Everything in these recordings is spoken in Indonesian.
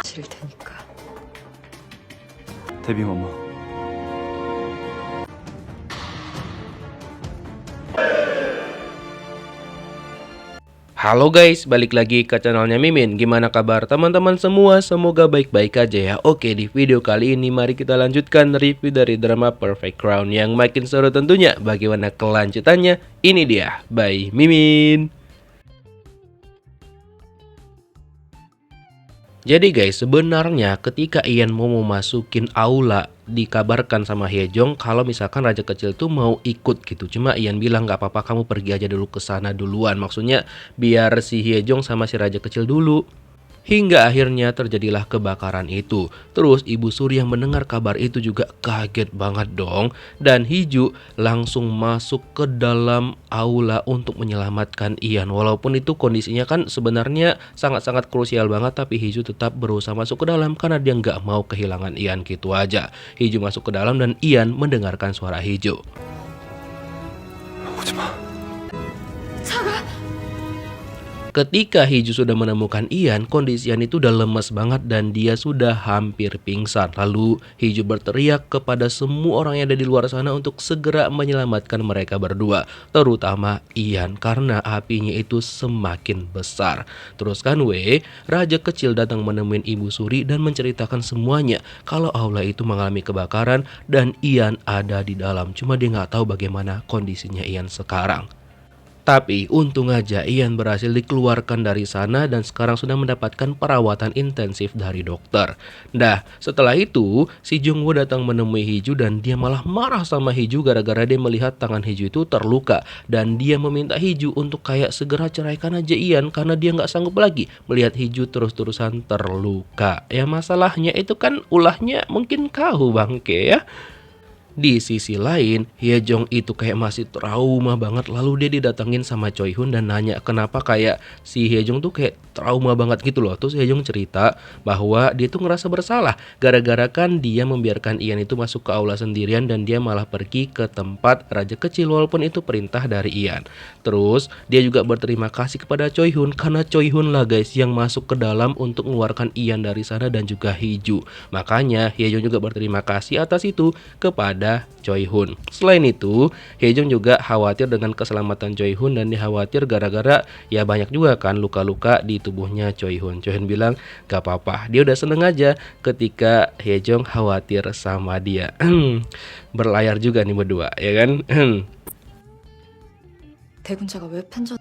질 테니까. 데뷔 마마. Halo guys, balik lagi ke channelnya Mimin. Gimana kabar teman-teman semua? Semoga baik-baik aja ya. Oke, di video kali ini mari kita lanjutkan review dari drama Perfect Crown yang makin seru tentunya. Bagaimana kelanjutannya? Ini dia, by Mimin. Jadi guys, sebenarnya ketika Ian mau memasukin aula, dikabarkan sama Hyejong kalau misalkan raja kecil tuh mau ikut gitu. Cuma Ian bilang nggak apa-apa, kamu pergi aja dulu ke sana duluan. Maksudnya biar si Hyejong sama si raja kecil dulu. Hingga akhirnya terjadilah kebakaran itu. Terus Ibu Suri yang mendengar kabar itu juga kaget banget dong. Dan Hiju langsung masuk ke dalam aula untuk menyelamatkan Ian. Walaupun itu kondisinya kan sebenarnya sangat-sangat krusial banget. Tapi Hiju tetap berusaha masuk ke dalam karena dia nggak mau kehilangan Ian gitu aja. Hiju masuk ke dalam dan Ian mendengarkan suara Hiju. Ketika Hiju sudah menemukan Ian, kondisi Ian itu udah lemes banget dan dia sudah hampir pingsan. Lalu Hiju berteriak kepada semua orang yang ada di luar sana untuk segera menyelamatkan mereka berdua, terutama Ian karena apinya itu semakin besar. Terus kan raja kecil datang menemuin Ibu Suri dan menceritakan semuanya kalau aula itu mengalami kebakaran dan Ian ada di dalam. Cuma dia nggak tahu bagaimana kondisinya Ian sekarang. Tapi untung aja Ian berhasil dikeluarkan dari sana dan sekarang sudah mendapatkan perawatan intensif dari dokter. Nah, setelah itu si Jungwoo datang menemui Hiju dan dia malah marah sama Hiju gara-gara dia melihat tangan Hiju itu terluka. Dan dia meminta Hiju untuk kayak segera ceraikan aja Ian karena dia nggak sanggup lagi melihat Hiju terus-terusan terluka. Ya masalahnya itu kan ulahnya mungkin kau bangke ya. Di sisi lain, Hyejong itu kayak masih trauma banget. Lalu dia didatengin sama Choi Hun dan nanya kenapa kayak si Hyejong tuh kayak trauma banget gitu loh. Terus Hyejong cerita bahwa dia tuh ngerasa bersalah gara-gara kan dia membiarkan Ian itu masuk ke aula sendirian dan dia malah pergi ke tempat raja kecil walaupun itu perintah dari Ian. Terus dia juga berterima kasih kepada Choi Hun karena Choi Hun lah guys yang masuk ke dalam untuk mengeluarkan Ian dari sana dan juga Hiju. Makanya Hyejong juga berterima kasih atas itu kepada Choi Hun. Selain itu, Hyejong juga khawatir dengan keselamatan Choi Hun dan dia khawatir gara-gara ya banyak juga kan luka-luka di tubuhnya Choi Hun. Choi Hun bilang gak apa-apa, dia udah seneng aja ketika Hyejong khawatir sama dia. Berlayar juga nih berdua, ya kan? 대군자가 왜 편전?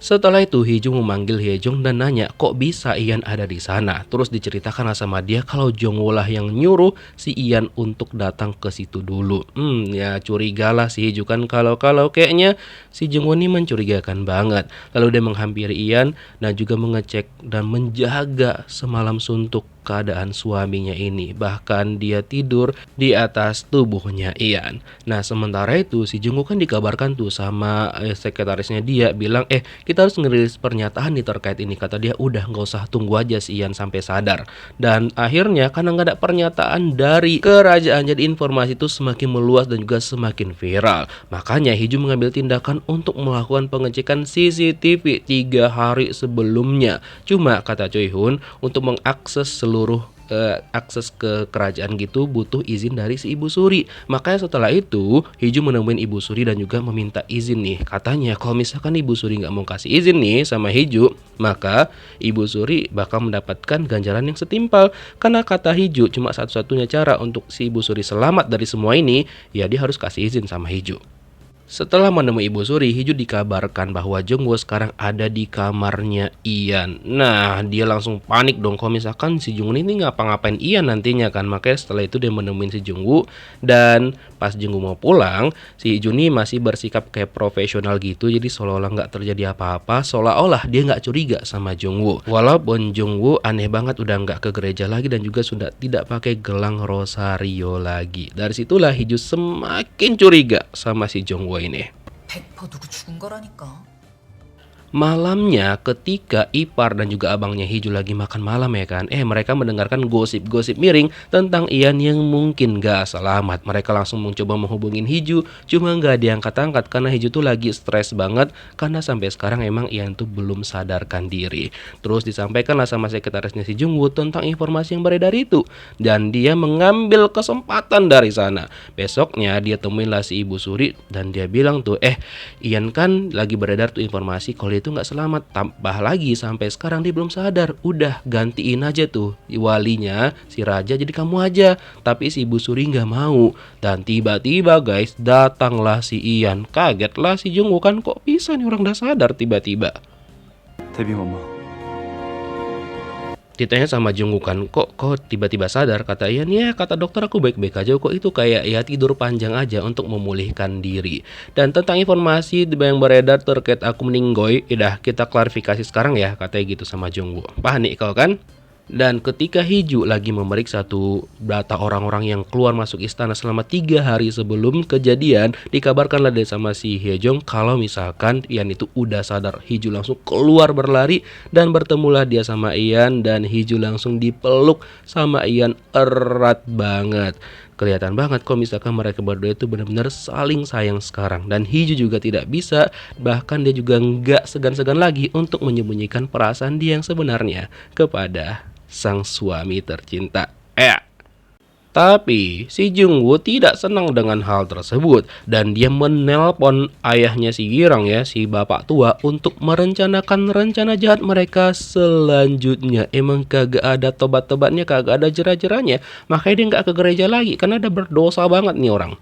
Setelah itu Hiju memanggil Hyejong dan nanya kok bisa Ian ada di sana. Terus diceritakan sama dia kalau Jongwoo lah yang nyuruh si Ian untuk datang ke situ dulu. Ya curigalah si Hiju kan kalau kayaknya si Jongwoo ini mencurigakan banget. Lalu dia menghampiri Ian dan juga mengecek dan menjaga semalam suntuk keadaan suaminya ini. Bahkan dia tidur di atas tubuhnya Ian. Nah sementara itu si Jungkook kan dikabarkan tuh sama sekretarisnya dia bilang kita harus ngerilis pernyataan nih terkait ini. Kata dia udah nggak usah tunggu aja si Ian sampai sadar. Dan akhirnya karena nggak ada pernyataan dari kerajaan jadi informasi itu semakin meluas dan juga semakin viral. Makanya Hiju mengambil tindakan untuk melakukan pengecekan CCTV 3 hari sebelumnya. Cuma kata Choi Hun untuk mengakses seluruh akses ke kerajaan gitu butuh izin dari si Ibu Suri. Makanya setelah itu Hiju menemuin Ibu Suri dan juga meminta izin nih. Katanya kalau misalkan Ibu Suri nggak mau kasih izin nih sama Hiju, maka Ibu Suri bakal mendapatkan ganjaran yang setimpal. Karena kata Hiju cuma satu-satunya cara untuk si Ibu Suri selamat dari semua ini, ya dia harus kasih izin sama Hiju. Setelah menemui Ibu Suri, Hiju dikabarkan bahwa Jongwoo sekarang ada di kamarnya Ian. Nah, dia langsung panik dong kalau misalkan si Jongwoo ini ngapa-ngapain Ian nantinya kan. Makanya setelah itu dia menemuin si Jongwoo dan pas Jongwoo mau pulang, si Hiju ini masih bersikap kayak profesional gitu. Jadi seolah-olah nggak terjadi apa-apa, seolah-olah dia nggak curiga sama Jongwoo. Walaupun Jongwoo aneh banget udah nggak ke gereja lagi dan juga sudah tidak pakai gelang rosario lagi. Dari situlah Hiju semakin curiga sama si Jongwoo ini. 100% 누구 죽은 거라니까. Malamnya ketika Ipar dan juga abangnya Hiju lagi makan malam ya kan, mereka mendengarkan gosip-gosip miring tentang Ian yang mungkin gak selamat. Mereka langsung mencoba menghubungin Hiju, cuma gak diangkat-angkat karena Hiju tuh lagi stres banget karena sampai sekarang emang Ian tuh belum sadarkan diri. Terus disampaikanlah sama sekretarisnya si Jungwoo tentang informasi yang beredar itu, dan dia mengambil kesempatan dari sana. Besoknya dia temuin lah si Ibu Suri dan dia bilang tuh, Ian kan lagi beredar tuh informasi kalau itu nggak selamat, tambah lagi sampai sekarang dia belum sadar. Udah gantiin aja tuh walinya si raja jadi kamu aja. Tapi si Ibu Suri nggak mau. Dan tiba-tiba guys datanglah si Ian. Kagetlah si Jungwoo, kan kok bisa nih orang udah sadar tiba-tiba. 데뷔 엄마. Ditanya sama Jungwoo kan, kok tiba-tiba sadar? Kata Ian, ya kata dokter aku baik-baik aja kok, itu kayak ya tidur panjang aja untuk memulihkan diri. Dan tentang informasi yang beredar terkait aku meninggoy, kita klarifikasi sekarang ya, katanya gitu sama Jungwoo. Panik kau kan? Dan ketika Hiju lagi memeriksa tuh data orang-orang yang keluar masuk istana selama 3 hari sebelum kejadian, dikabarkanlah deh sama si Hyejong kalau misalkan Ian itu udah sadar. Hiju langsung keluar berlari dan bertemulah dia sama Ian, dan Hiju langsung dipeluk sama Ian erat banget. Kelihatan banget kalau misalkan mereka berdua itu benar-benar saling sayang sekarang. Dan Hiju juga tidak bisa, bahkan dia juga nggak segan-segan lagi untuk menyembunyikan perasaan dia yang sebenarnya kepada sang suami tercinta. Tapi si Jungwoo tidak senang dengan hal tersebut dan dia menelpon ayahnya si Girang ya, si bapak tua, untuk merencanakan rencana jahat mereka selanjutnya. Emang kagak ada tobat-tobatnya, kagak ada jerah-jerahnya, makanya dia nggak ke gereja lagi karena ada berdosa banget nih orang.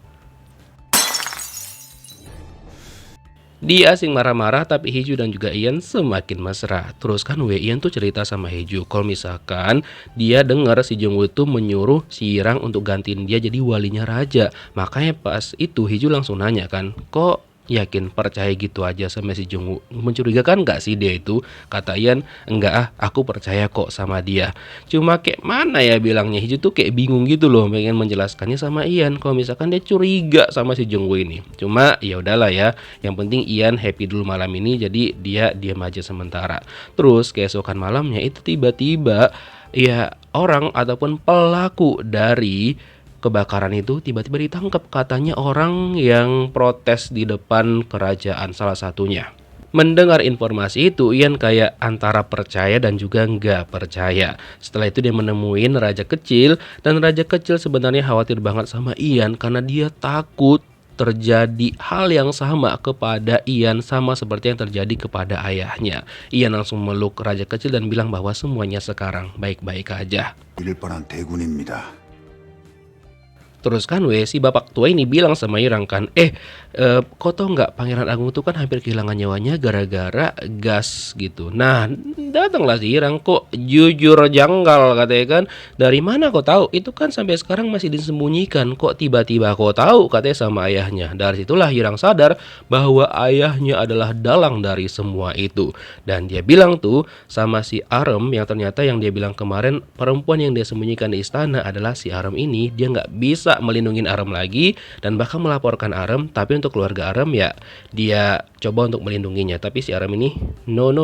Dia asing marah-marah, tapi Hiju dan juga Ian semakin mesra. Terus kan Ian tuh cerita sama Hiju kalau misalkan dia dengar si Jungwoo itu menyuruh si Irang untuk gantiin dia jadi walinya raja. Makanya pas itu Hiju langsung nanya kan, kok yakin percaya gitu aja sama si Jungwoo? Mencurigakan gak sih dia itu? Kata Ian, enggak aku percaya kok sama dia. Cuma kayak mana ya bilangnya, Hiju tuh kayak bingung gitu loh, pengen menjelaskannya sama Ian kalau misalkan dia curiga sama si Jungwoo ini. Cuma ya udahlah ya, yang penting Ian happy dulu malam ini, jadi dia diam aja sementara. Terus keesokan malamnya itu tiba-tiba ya orang ataupun pelaku dari kebakaran itu tiba-tiba ditangkap, katanya orang yang protes di depan kerajaan salah satunya. Mendengar informasi itu, Ian kayak antara percaya dan juga nggak percaya. Setelah itu dia menemuin Raja Kecil, dan Raja Kecil sebenarnya khawatir banget sama Ian karena dia takut terjadi hal yang sama kepada Ian, sama seperti yang terjadi kepada ayahnya. Ian langsung meluk Raja Kecil dan bilang bahwa semuanya sekarang baik-baik aja. 잃을 뻔한 대군입니다. Terus kan si bapak tua ini bilang sama Irang kan, kok tau nggak Pangeran Agung tuh kan hampir kehilangan nyawanya gara-gara gas gitu. Nah datanglah si Irang, kok jujur janggal katanya kan, dari mana kok tahu? Itu kan sampai sekarang masih disembunyikan, kok tiba-tiba kok tahu, katanya sama ayahnya. Dari situlah Irang sadar bahwa ayahnya adalah dalang dari semua itu. Dan dia bilang tuh sama si Arem, yang ternyata yang dia bilang kemarin perempuan yang dia sembunyikan di istana adalah si Arem ini. Dia nggak bisa melindungi Arem lagi dan bahkan melaporkan Arem, tapi untuk keluarga Arem ya dia coba untuk melindunginya, tapi si Arem ini no.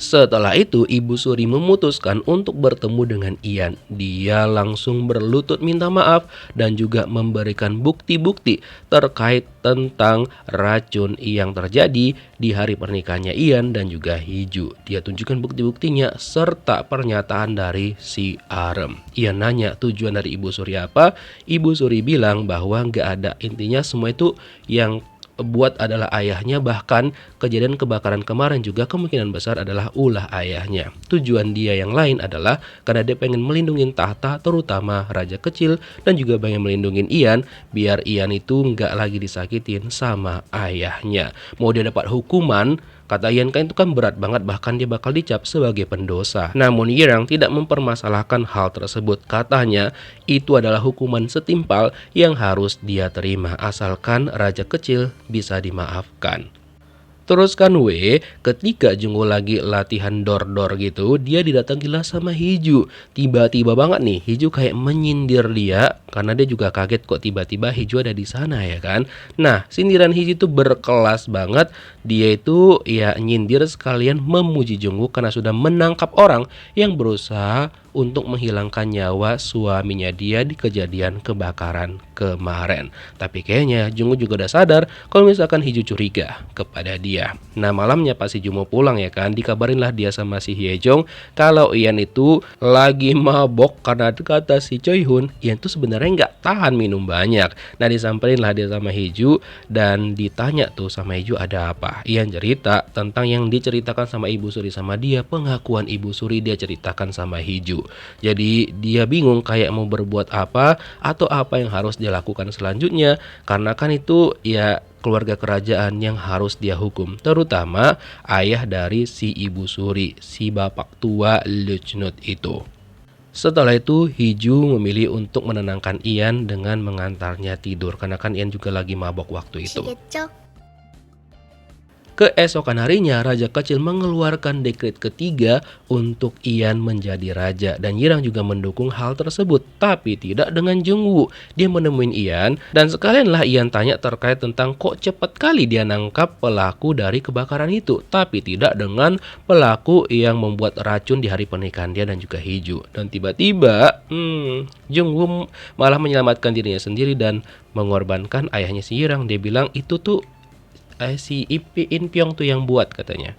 Setelah itu Ibu Suri memutuskan untuk bertemu dengan Ian. Dia langsung berlutut minta maaf dan juga memberikan bukti-bukti terkait tentang racun yang terjadi di hari pernikahannya Ian dan juga Hiju. Dia tunjukkan bukti-buktinya serta pernyataan dari si Arem. Ian nanya tujuan dari Ibu Suri apa. Ibu Suri bilang bahwa nggak ada, intinya semua itu yang buat adalah ayahnya, bahkan kejadian kebakaran kemarin juga kemungkinan besar adalah ulah ayahnya. Tujuan dia yang lain adalah karena dia pengen melindungi tahta, terutama Raja Kecil, dan juga pengen melindungi Ian biar Ian itu nggak lagi disakitin sama ayahnya. Mau dia dapat hukuman, kata Ian kan itu kan berat banget, bahkan dia bakal dicap sebagai pendosa. Namun Irang tidak mempermasalahkan hal tersebut. Katanya itu adalah hukuman setimpal yang harus dia terima asalkan Raja Kecil bisa dimaafkan. Terus kan ketika Jungwoo lagi latihan dor-dor gitu, dia didatangilah sama Hiju. Tiba-tiba banget nih, Hiju kayak menyindir dia karena dia juga kaget kok tiba-tiba Hiju ada di sana ya kan. Nah, sindiran Hiju itu berkelas banget. Dia itu ya nyindir sekalian memuji Jungwoo karena sudah menangkap orang yang berusaha untuk menghilangkan nyawa suaminya dia di kejadian kebakaran kemarin. Tapi kayaknya Jungwoo juga udah sadar kalau misalkan Hiju curiga kepada dia. Nah, malamnya pas Hiju mau pulang ya kan, dikabarinlah dia sama si Hyejong kalau Ian itu lagi mabok karena kata si Choi Hun, Ian tuh sebenarnya nggak tahan minum banyak. Nah, disampaikanlah dia sama Hiju dan ditanya tuh sama Hiju ada apa. Ian cerita tentang yang diceritakan sama Ibu Suri sama dia, pengakuan Ibu Suri dia ceritakan sama Hiju. Jadi dia bingung kayak mau berbuat apa atau apa yang harus dia lakukan selanjutnya, karena kan itu ya keluarga kerajaan yang harus dia hukum, terutama ayah dari si Ibu Suri, si bapak tua Luchnut itu. Setelah itu Hiju memilih untuk menenangkan Ian dengan mengantarnya tidur karena kan Ian juga lagi mabok waktu itu. Keesokan harinya, Raja Kecil mengeluarkan dekret ketiga untuk Ian menjadi raja dan Yirang juga mendukung hal tersebut, tapi tidak dengan Jungwoo. Dia menemuin Ian dan sekalianlah Ian tanya terkait tentang kok cepat kali dia nangkap pelaku dari kebakaran itu, tapi tidak dengan pelaku yang membuat racun di hari pernikahan dia dan juga Hiju. Dan tiba-tiba, Jungwoo malah menyelamatkan dirinya sendiri dan mengorbankan ayahnya si Yirang. Dia bilang itu tuh si In Pyong tuh yang buat katanya.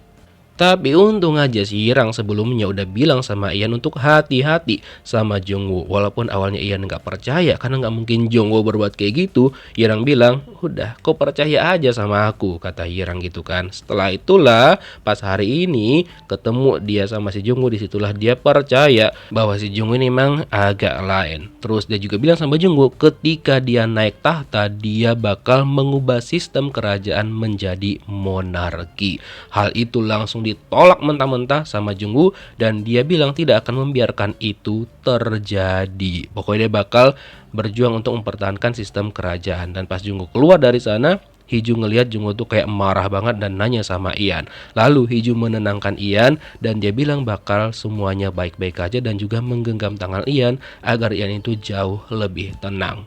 Tapi untung aja si Yirang sebelumnya udah bilang sama Ian untuk hati-hati sama Jungwoo. Walaupun awalnya Ian nggak percaya karena nggak mungkin Jungwoo berbuat kayak gitu. Yirang bilang, udah kau percaya aja sama aku, kata Yirang gitu kan. Setelah itulah pas hari ini ketemu dia sama si Jungwoo, disitulah dia percaya bahwa si Jungwoo ini memang agak lain. Terus dia juga bilang sama Jungwoo ketika dia naik tahta dia bakal mengubah sistem kerajaan menjadi monarki. Hal itu langsung ditolak mentah-mentah sama Jungwoo dan dia bilang tidak akan membiarkan itu terjadi. Pokoknya dia bakal berjuang untuk mempertahankan sistem kerajaan. Dan pas Jungwoo keluar dari sana, Hiju ngelihat Jungwoo tuh kayak marah banget dan nanya sama Ian. Lalu Hiju menenangkan Ian dan dia bilang bakal semuanya baik-baik aja dan juga menggenggam tangan Ian agar Ian itu jauh lebih tenang.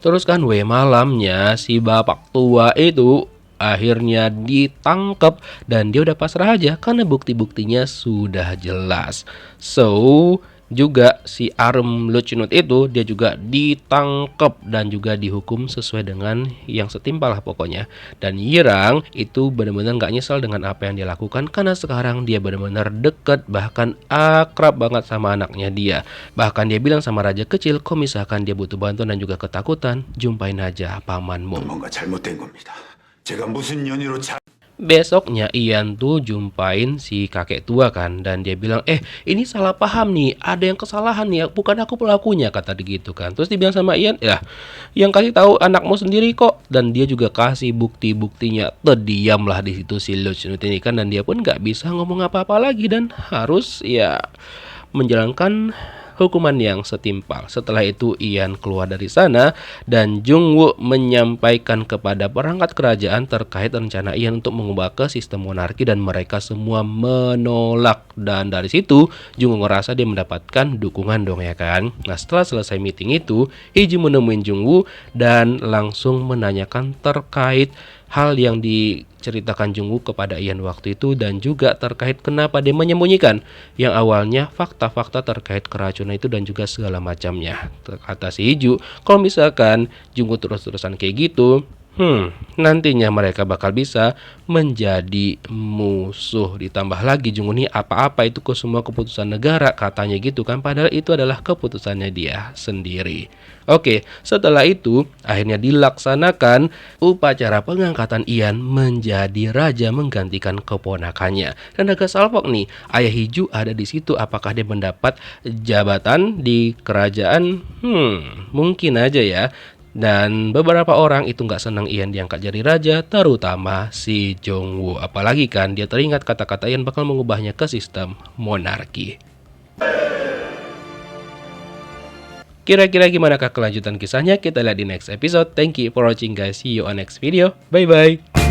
Terus kan malamnya si bapak tua itu akhirnya ditangkap dan dia udah pasrah aja karena bukti-buktinya sudah jelas. So, juga si Arm Luchnut itu dia juga ditangkap dan juga dihukum sesuai dengan yang setimpal lah pokoknya. Dan Yirang itu benar-benar gak nyesal dengan apa yang dia lakukan karena sekarang dia benar-benar deket bahkan akrab banget sama anaknya dia. Bahkan dia bilang sama Raja Kecil kalau misalkan dia butuh bantuan dan juga ketakutan, jumpain aja pamanmu. 뭔가 잘못된 겁니다. 제가 무슨 연유로 Besoknya Ian tuh jumpain si kakek tua kan dan dia bilang ini salah paham nih, ada yang kesalahan nih, bukan aku pelakunya, kata dia gitu kan. Terus dibilang sama Ian, ya yang kasih tahu anakmu sendiri kok. Dan dia juga kasih bukti-buktinya. Terdiamlah di situ si Luchnut ini kan dan dia pun nggak bisa ngomong apa-apa lagi dan harus ya menjalankan hukuman yang setimpal. Setelah itu Ian keluar dari sana dan Jungwoo menyampaikan kepada perangkat kerajaan terkait rencana Ian untuk mengubah ke sistem monarki dan mereka semua menolak. Dan dari situ Jungwoo ngerasa dia mendapatkan dukungan dong ya kan. Nah, setelah selesai meeting itu, Hiji menemuin Jungwoo dan langsung menanyakan terkait hal yang diceritakan Jungwoo kepada Ian waktu itu dan juga terkait kenapa dia menyembunyikan yang awalnya fakta-fakta terkait keracunan itu dan juga segala macamnya. Kata si Hiju, kalau misalkan Jungwoo terus-terusan kayak gitu, nantinya mereka bakal bisa menjadi musuh. Ditambah lagi Jungwoo ini apa-apa itu ke semua keputusan negara katanya gitu kan, padahal itu adalah keputusannya dia sendiri. Oke, setelah itu akhirnya dilaksanakan upacara pengangkatan Ian menjadi raja menggantikan keponakannya. Dan agak salpok nih, ayah Hiju ada di situ. Apakah dia mendapat jabatan di kerajaan? Mungkin aja ya. Dan beberapa orang itu nggak senang Ian diangkat jadi raja, terutama si Jungwoo. Apalagi kan dia teringat kata-kata Ian bakal mengubahnya ke sistem monarki. Kira-kira gimanakah kelanjutan kisahnya? Kita lihat di next episode. Thank you for watching guys. See you on next video. Bye bye.